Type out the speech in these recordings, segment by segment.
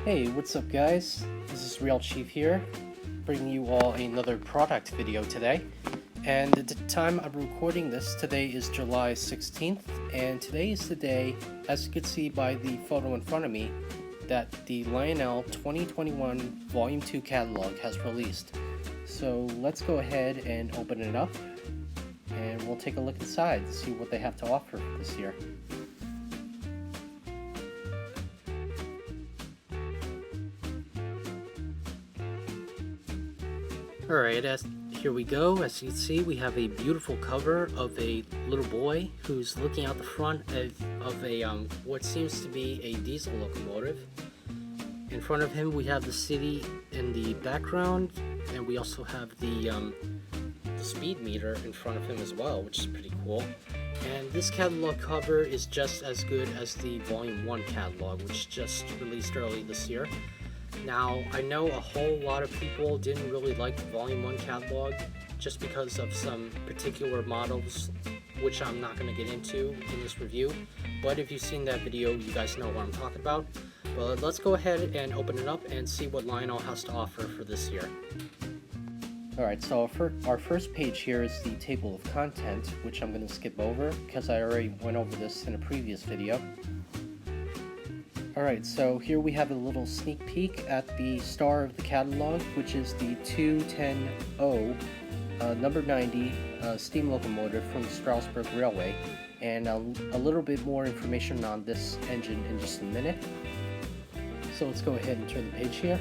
Hey, what's up guys? This is Real Chief here, bringing you all another product video today. And at the time I'm recording this, today is July 16th, and today is the day, as you can see by the photo in front of me, that the Lionel 2021 Volume 2 catalog has released. So let's go ahead and open it up, and we'll take a look inside to see what they have to offer this year. Alright, here we go. As you can see, we have a beautiful cover of a little boy who's looking out the front of a what seems to be a diesel locomotive. In front of him we have the city in the background, and we also have the speed meter in front of him as well, which is pretty cool. And this catalog cover is just as good as the Volume 1 catalog, which just released early this year. Now, I know a whole lot of people didn't really like the Volume 1 catalog just because of some particular models, which I'm not going to get into in this review. But if you've seen that video, you guys know what I'm talking about. But let's go ahead and open it up and see what Lionel has to offer for this year. Alright, so our first page here is the table of content, which I'm going to skip over because I already went over this in a previous video. Alright, so here we have a little sneak peek at the star of the catalog, which is the 210O number 90 steam locomotive from the Strasbourg Railway, and a little bit more information on this engine in just a minute. So let's go ahead and turn the page here.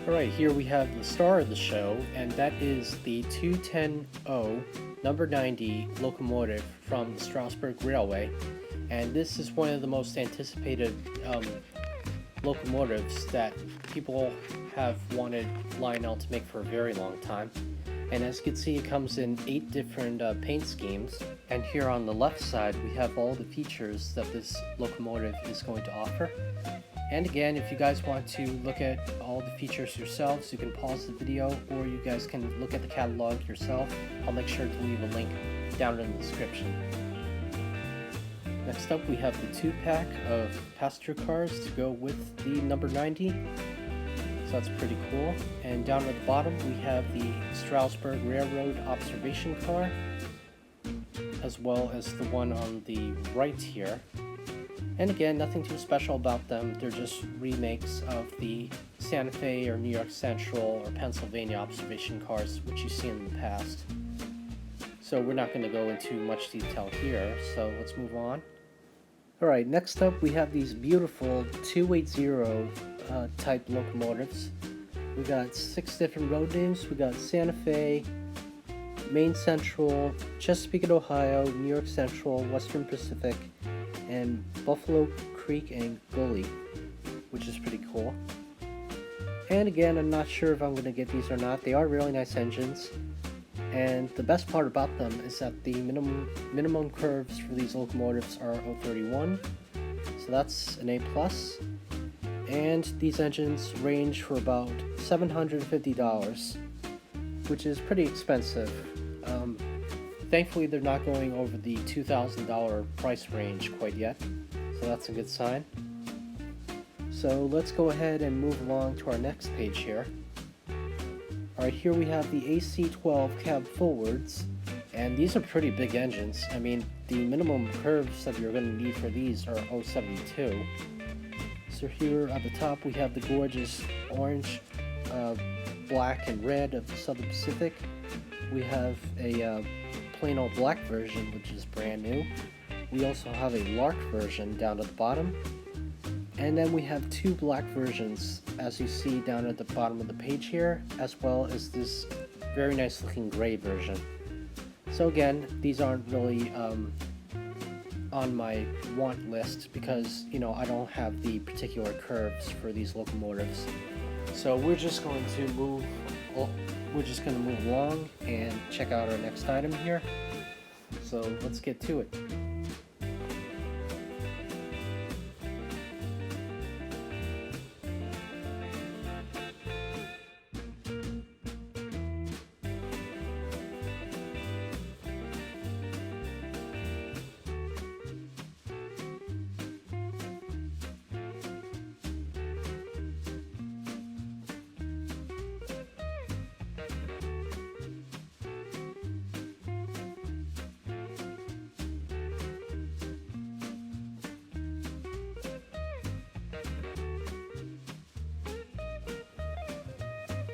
Alright, here we have the star of the show, and that is the 210O number 90 locomotive from the Strasbourg Railway, and this is one of the most anticipated locomotives that people have wanted Lionel to make for a very long time. And as you can see, it comes in 8 different paint schemes, and here on the left side we have all the features that this locomotive is going to offer. And again, if you guys want to look at all the features yourselves, you can pause the video, or you guys can look at the catalog yourself. I'll make sure to leave a link down in the description. Next up, we have the 2-pack of passenger cars to go with the number 90. So that's pretty cool. And down at the bottom, we have the Strasbourg Railroad observation car, as well as the one on the right here. And again, nothing too special about them. They're just remakes of the Santa Fe or New York Central or Pennsylvania observation cars, which you've seen in the past. So we're not going to go into much detail here, so let's move on. Alright, next up we have these beautiful 280 type locomotives. We got 6 different road names. We got Santa Fe, Maine Central, Chesapeake, Ohio, New York Central, Western Pacific, and Buffalo Creek and Gully, which is pretty cool. And again, I'm not sure if I'm going to get these or not. They are really nice engines, and the best part about them is that the minimum curves for these locomotives are 031, so that's an A+. And these engines range for about $750, which is pretty expensive. Thankfully, they're not going over the $2,000 price range quite yet, so that's a good sign. So let's go ahead and move along to our next page here. Alright, here we have the AC-12 cab forwards, and these are pretty big engines. I mean, the minimum curves that you're going to need for these are 072. So here at the top we have the gorgeous orange, black, and red of the Southern Pacific. We have a plain old black version, which is brand new. We also have a Lark version down at the bottom, and then we have 2 black versions, as you see down at the bottom of the page here, as well as this very nice looking gray version. So again, these aren't really on my want list because, you know, I don't have the particular curves for these locomotives. So we're just going to move along and check out our next item here. So let's get to it.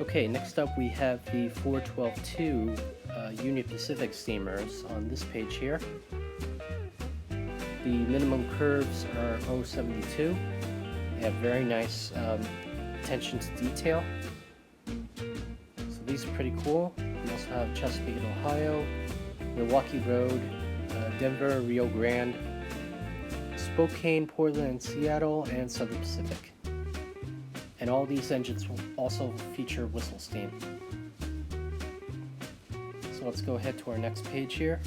Okay, next up we have the 412-2 Union Pacific steamers on this page here. The minimum curves are 072. They have very nice attention to detail. So these are pretty cool. We also have Chesapeake, Ohio, Milwaukee Road, Denver, Rio Grande, Spokane, Portland, and Seattle, and Southern Pacific. And all these engines will also feature whistle steam. So let's go ahead to our next page here.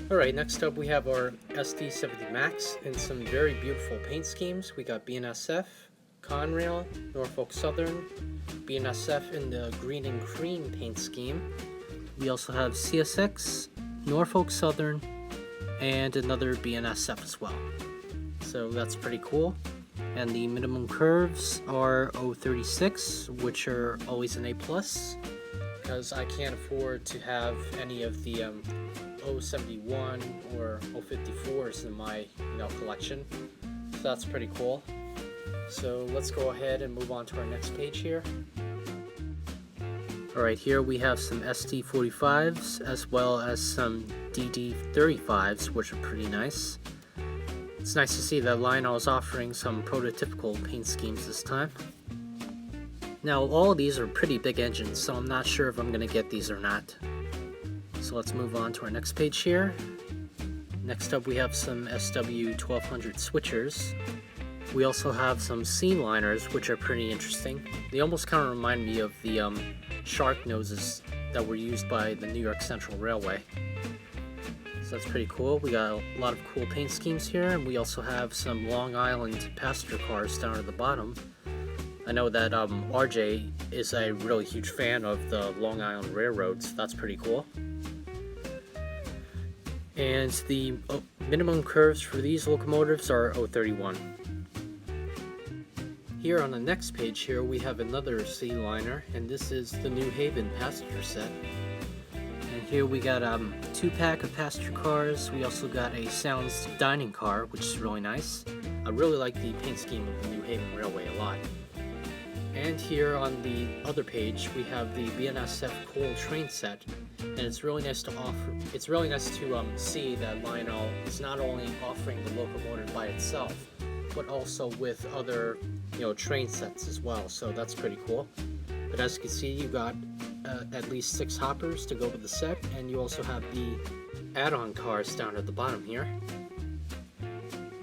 Alright, next up we have our SD70 Max in some very beautiful paint schemes. We got BNSF, Conrail, Norfolk Southern, BNSF in the green and cream paint scheme. We also have CSX, Norfolk Southern, and another BNSF as well. So that's pretty cool. And the minimum curves are 036, which are always an A+, because I can't afford to have any of the 071 or 054s in my collection. So that's pretty cool. So let's go ahead and move on to our next page here. Alright, here we have some ST45s as well as some DD35s, which are pretty nice. It's nice to see that Lionel is offering some prototypical paint schemes this time. Now, all of these are pretty big engines, so I'm not sure if I'm going to get these or not. So let's move on to our next page here. Next up we have some SW1200 switchers. We also have some seam liners, which are pretty interesting. They almost kind of remind me of the shark noses that were used by the New York Central Railway. So that's pretty cool. We got a lot of cool paint schemes here, and we also have some Long Island passenger cars down at the bottom. I know that RJ is a really huge fan of the Long Island Railroad, so that's pretty cool. And the minimum curves for these locomotives are 031. Here on the next page here we have another sea liner, and this is the New Haven passenger set. And here we got a 2-pack of passenger cars. We also got a Sounds dining car, which is really nice. I really like the paint scheme of the New Haven Railway a lot. And here on the other page we have the BNSF coal train set, and it's really nice to see that Lionel is not only offering the locomotive by itself, but also with other train sets as well. So that's pretty cool. But as you can see, you got at least 6 hoppers to go with the set, and you also have the add-on cars down at the bottom here.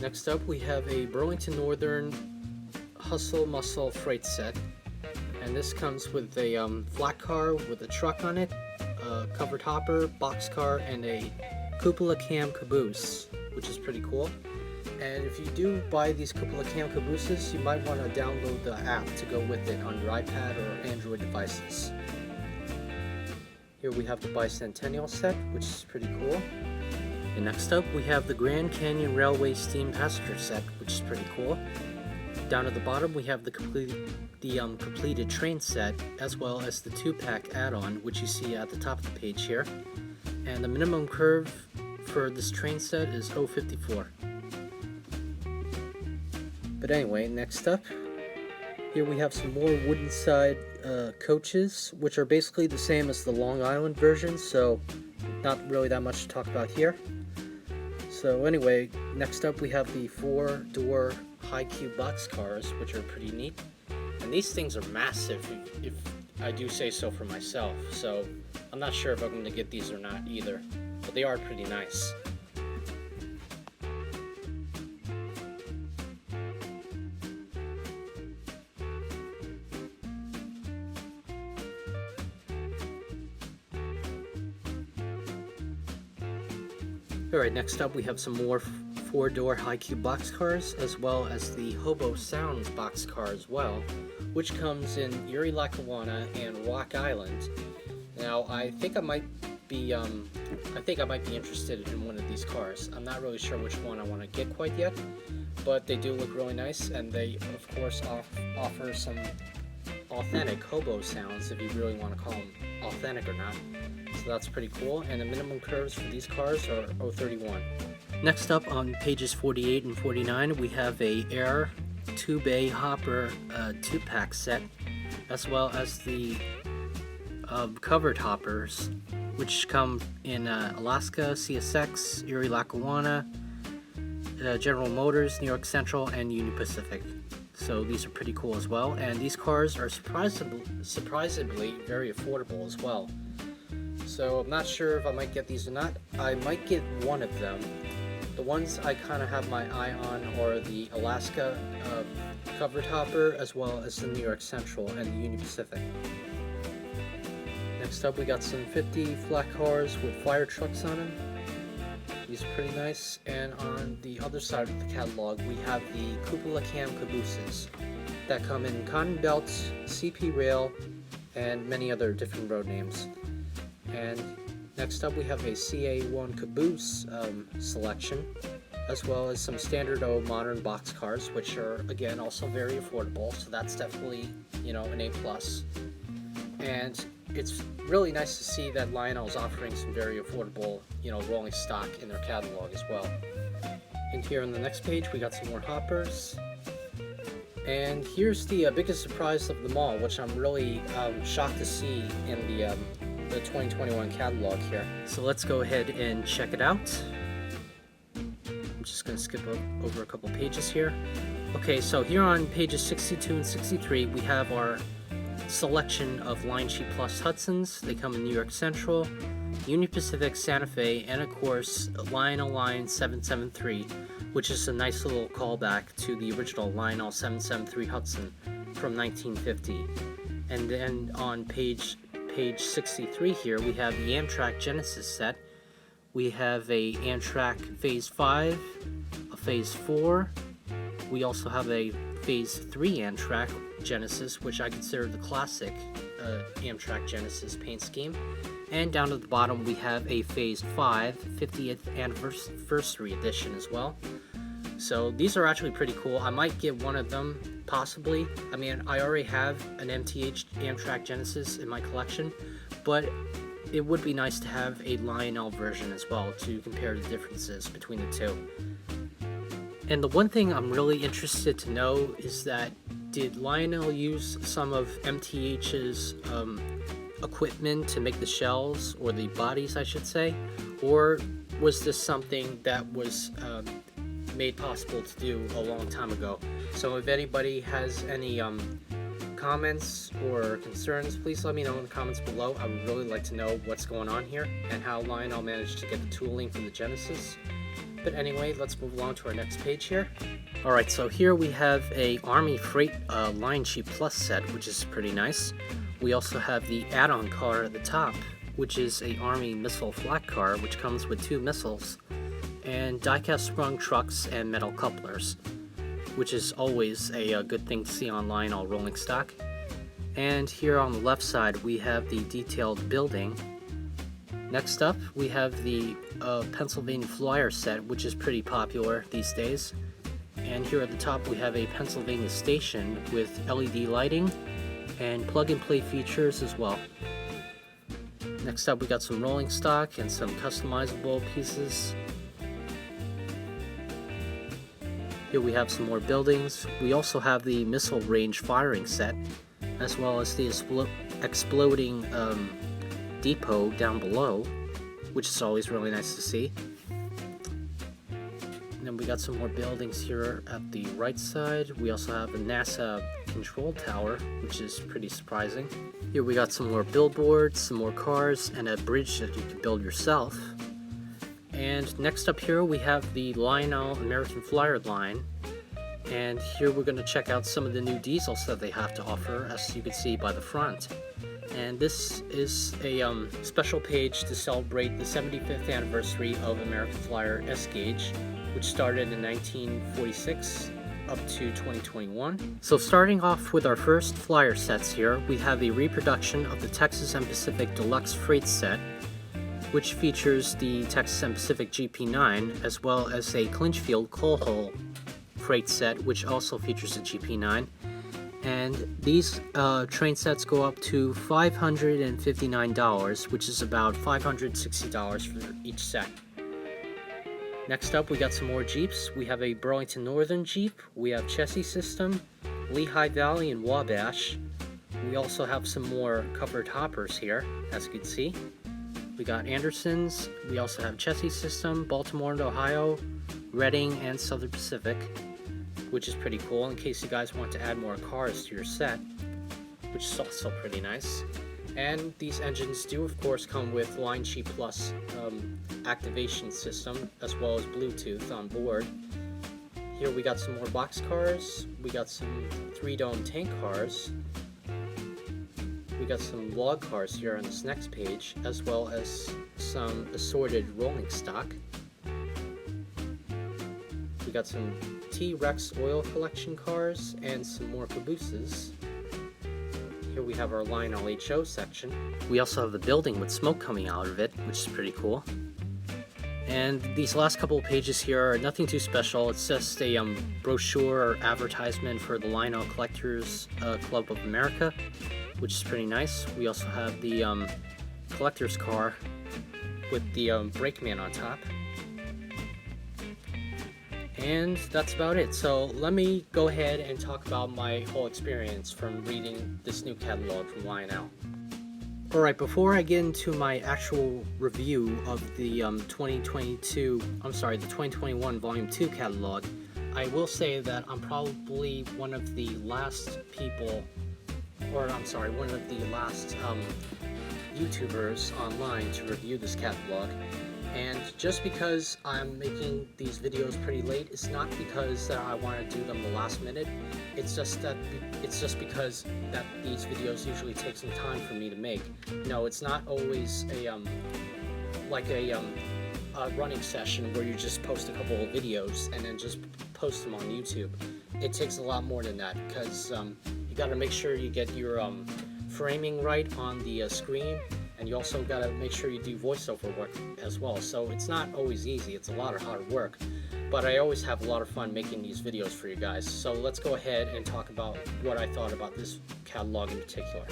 Next up we have a Burlington Northern Hustle Muscle freight set, and this comes with a flat car with a truck on it, a covered hopper, box car, and a cupola cam caboose, which is pretty cool. And if you do buy these cupola cam cabooses, you might want to download the app to go with it on your iPad or Android devices. Here we have the Bicentennial set, which is pretty cool. And next up we have the Grand Canyon Railway Steam Passenger set, which is pretty cool. Down at the bottom we have the completed train set, as well as the 2-pack add-on, which you see at the top of the page here. And the minimum curve for this train set is 054. But anyway, next up, here we have some more wooden side coaches, which are basically the same as the Long Island version, so not really that much to talk about here. So anyway, next up we have the 4-door high cube box cars, which are pretty neat. And these things are massive, if I do say so for myself, so I'm not sure if I'm going to get these or not either, but they are pretty nice. Alright, next up we have some more 4-door high cube box cars, as well as the Hobo Sounds box car as well, which comes in Erie, Lackawanna, and Rock Island. Now, I think I might be interested in one of these cars. I'm not really sure which one I want to get quite yet, but they do look really nice, and they of course offer some authentic hobo sounds, if you really want to call them authentic or not. So that's pretty cool, and the minimum curves for these cars are 031. Next up on pages 48 and 49 we have a Air 2-bay hopper 2-pack set, as well as the covered hoppers, which come in Alaska, CSX, Erie Lackawanna, General Motors, New York Central, and Union Pacific. So these are pretty cool as well, and these cars are surprisingly very affordable as well. So I'm not sure if I might get these or not. I might get one of them. The ones I kind of have my eye on are the Alaska covered hopper, as well as the New York Central and the Union Pacific. Next up, we got some 50 flat cars with fire trucks on them. These are pretty nice. And on the other side of the catalog, we have the cupola cam cabooses that come in Cotton Belts, CP Rail, and many other different road names. And next up, we have a CA1 caboose selection, as well as some standard O modern box cars, which are again also very affordable. So that's definitely, you know, an A+. And it's really nice to see that Lionel is offering some very affordable, you know, rolling stock in their catalog as well. And here on the next page, we got some more hoppers. And here's the biggest surprise of them all, which I'm really shocked to see in the 2021 catalog here. So let's go ahead and check it out. I'm just going to skip over a couple pages here. Okay, so here on pages 62 and 63, we have our selection of Line Sheet Plus Hudsons. They come in New York Central, Union Pacific, Santa Fe, and of course Lionel Line 773, which is a nice little callback to the original Lionel 773 Hudson from 1950. And then on page 63 here, we have the Amtrak Genesis set. We have a Amtrak Phase 5, a Phase 4. We also have a Phase 3 Amtrak Genesis, which I consider the classic Amtrak Genesis paint scheme. And down at the bottom, we have a Phase 5 50th Anniversary Edition as well. So these are actually pretty cool. I might get one of them, possibly. I mean, I already have an MTH Amtrak Genesis in my collection, but it would be nice to have a Lionel version as well to compare the differences between the two. And the one thing I'm really interested to know is that, did Lionel use some of MTH's equipment to make the shells, or the bodies I should say, or was this something that was made possible to do a long time ago? So if anybody has any comments or concerns, please let me know in the comments below. I would really like to know what's going on here and how Lionel managed to get the tooling for the Genesis. But anyway, let's move along to our next page here. Alright, so here we have a Army Freight Line Sheet Plus set, which is pretty nice. We also have the add-on car at the top, which is a Army missile flat car, which comes with 2 missiles, and die-cast sprung trucks and metal couplers, which is always a good thing to see on Lionel rolling stock. And here on the left side, we have the detailed building. Next up, we have the Pennsylvania Flyer set, which is pretty popular these days. And here at the top, we have a Pennsylvania station with LED lighting and plug-and-play features as well. Next up, we got some rolling stock and some customizable pieces. Here we have some more buildings. We also have the missile range firing set, as well as the exploding depot down below, which is always really nice to see. And then we got some more buildings here at the right side. We also have a NASA control tower, which is pretty surprising. Here we got some more billboards, some more cars, and a bridge that you can build yourself. And next up here we have the Lionel American Flyer line. And here we're going to check out some of the new diesels that they have to offer, as you can see by the front. And this is a special page to celebrate the 75th anniversary of American Flyer S-Gauge, which started in 1946 up to 2021. So starting off with our first Flyer sets here, we have a reproduction of the Texas and Pacific Deluxe Freight set, which features the Texas and Pacific GP9, as well as a Clinchfield coal hole freight set, which also features a GP9. And these train sets go up to $559, which is about $560 for each set. Next up, we got some more Jeeps. We have a Burlington Northern Jeep, we have Chessie System, Lehigh Valley, and Wabash. We also have some more covered hoppers here, as you can see. We got Andersons, we also have Chessie System, Baltimore and Ohio, Reading, and Southern Pacific, which is pretty cool in case you guys want to add more cars to your set, which is also pretty nice. And these engines do of course come with Line G Plus activation system as well as Bluetooth on board. Here we got some more box cars, we got some 3-dome tank cars, we got some log cars here on this next page, as well as some assorted rolling stock. We got some T-Rex oil collection cars and some more cabooses. Here we have our Lionel HO section. We also have the building with smoke coming out of it, which is pretty cool. And these last couple of pages here are nothing too special. It's just a brochure or advertisement for the Lionel Collectors Club of America, which is pretty nice. We also have the collector's car with the brakeman on top. And that's about it. So let me go ahead and talk about my whole experience from reading this new catalog from Lionel. Alright, before I get into my actual review of the 2021 Volume 2 catalog, I will say that I'm probably one of the last people, one of the last YouTubers online to review this catalog. And just because I'm making these videos pretty late, it's not because that I want to do them the last minute. It's just because that these videos usually take some time for me to make. No, it's not always a running session where you just post a couple of videos and then just post them on YouTube. It takes a lot more than that because you got to make sure you get your framing right on the screen. And you also got to make sure you do voiceover work as well. So it's not always easy, it's a lot of hard work. But I always have a lot of fun making these videos for you guys. So let's go ahead and talk about what I thought about this catalog in particular.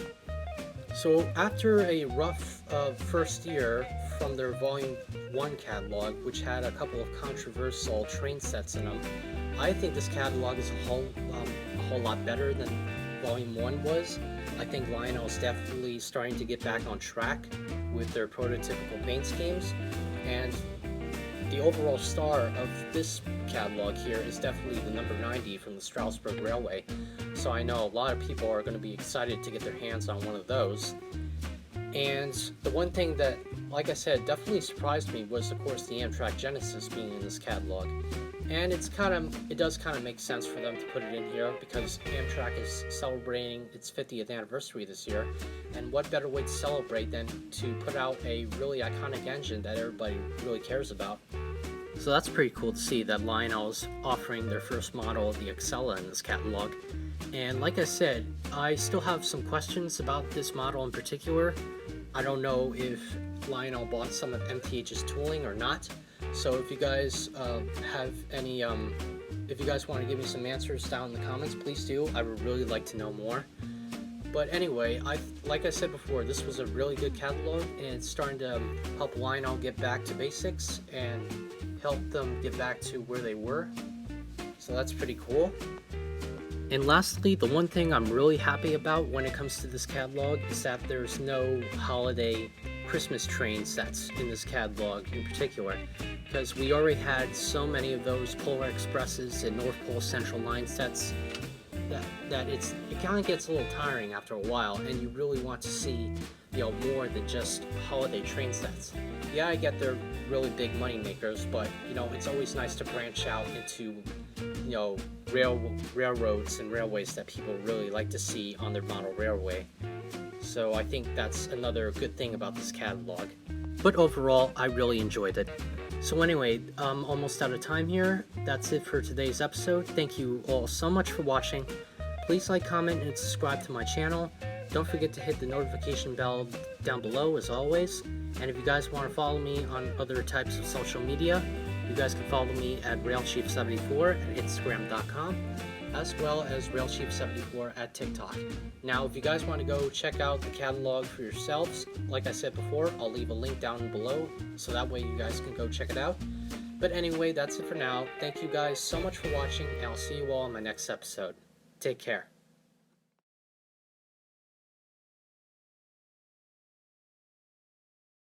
So after a rough first year from their Volume 1 catalog, which had a couple of controversial train sets in them, I think this catalog is a whole lot better than Volume 1 was. I think Lionel is definitely starting to get back on track with their prototypical paint schemes, and the overall star of this catalog here is definitely the number 90 from the Strasbourg Railway, so I know a lot of people are going to be excited to get their hands on one of those. And the one thing that, like I said, definitely surprised me was of course the Amtrak Genesis being in this catalog. And it does kind of make sense for them to put it in here because Amtrak is celebrating its 50th anniversary this year, and what better way to celebrate than to put out a really iconic engine that everybody really cares about. So that's pretty cool to see that Lionel is offering their first model of the Excella in this catalog. And like I said, I still have some questions about this model in particular. I don't know if Lionel bought some of MTH's tooling or not. So if you guys have any, if you guys want to give me some answers down in the comments, please do. I would really like to know more. But anyway, like I said before, this was a really good catalog, and it's starting to help Lionel get back to basics and help them get back to where they were. So that's pretty cool. And lastly, the one thing I'm really happy about when it comes to this catalog is that there's no holiday Christmas train sets in this catalog in particular, because we already had so many of those Polar Expresses and North Pole Central Line sets that it kind of gets a little tiring after a while, and you really want to see, more than just holiday train sets. Yeah, I get they're really big money makers, but it's always nice to branch out into railroads and railways that people really like to see on their model railway. So I think that's another good thing about this catalog. But overall, I really enjoyed it. So anyway, I'm almost out of time here. That's it for today's episode. Thank you all so much for watching. Please like, comment, and subscribe to my channel. Don't forget to hit the notification bell down below as always. And if you guys want to follow me on other types of social media, you guys can follow me at RailChief74 at Instagram.com, as well as RailChief74 at TikTok. Now, if you guys want to go check out the catalog for yourselves, like I said before, I'll leave a link down below, so that way you guys can go check it out. But anyway, that's it for now. Thank you guys so much for watching, and I'll see you all in my next episode. Take care.